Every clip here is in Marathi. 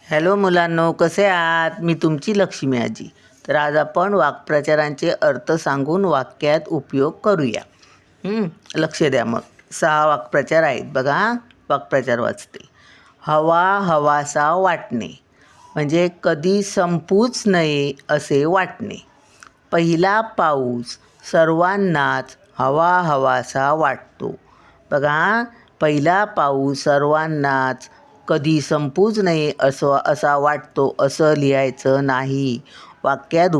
हॅलो मुलांनो, कसे आहात? मी तुमची लक्ष्मी आजी. तर आज आपण वाक्प्रचारांचे अर्थ सांगून वाक्यात उपयोग करूया. लक्ष द्या मग. 6 वाक्प्रचार आहेत बघा. वाक्प्रचार वाचते. हवा हवासा वाटणे म्हणजे कधी संपूच नये असे वाटणे. पहिला पाऊस सर्वांनाच हवा हवासा वाटतो. बघा, पहिला पाऊस सर्वांनाच कधी संपूच नये असा वाटतो असं लिहायचं नाही. वाक्यात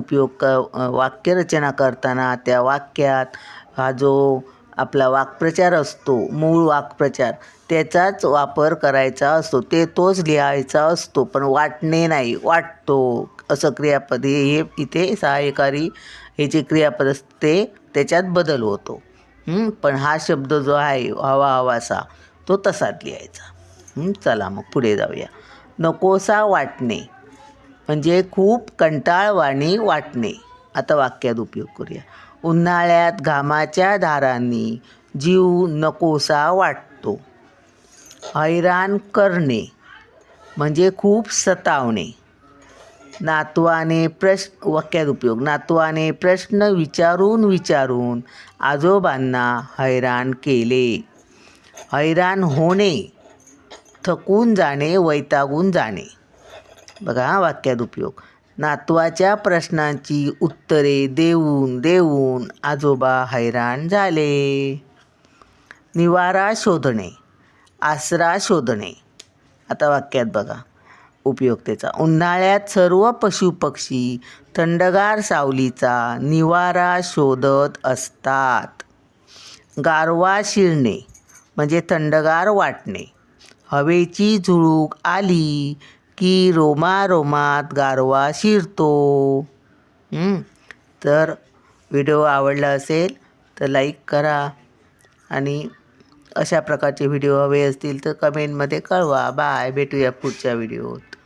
वाक्यरचना करताना त्या वाक्यात हा जो आपला वाक्प्रचार असतो, मूळ वाक्प्रचार, त्याचाच वापर करायचा असतो. तोच लिहायचा असतो. पण वाटणे नाही, वाटतो असं क्रियापद हे इथे सहाय्यकारी हे जे क्रियापद असते त्याच्यात बदल होतो. पण हा शब्द जो आहे हवा हवासा तो तसाच लिहायचा. चला मग पुढे जाऊया. नकोसा वाटणे म्हणजे खूप कंटाळवाणी वाटणे. आता वाक्यात उपयोग करूया. उन्हाळ्यात घामाच्या धारांनी जीव नकोसा वाटतो. हैराण करणे म्हणजे खूप सतावणे. वाक्यात उपयोग. नातवाने प्रश्न विचारून आजोबांना हैराण केले. हैराण होणे, थकून जाणे, वैतागून जाणे. बघा वाक्यात उपयोग. नातवाच्या प्रश्नांची उत्तरे देऊन आजोबा हैराण झाले. निवारा शोधणे, आसरा शोधणे. आता वाक्यात बघा उपयोग त्याचा. उन्हाळ्यात सर्व पशुपक्षी थंडगार सावलीचा निवारा शोधत असतात. गारवा शिरणे म्हणजे थंडगार वाटणे. हवेची झुळूक आली की रोमारोमात गारवा शिरतो. तर व्हिडिओ आवडला असेल तर लाईक करा आणि अशा प्रकारचे व्हिडिओ हवे असतील तर कमेंटमध्ये कळवा. बाय, भेटूया पुढच्या व्हिडिओत.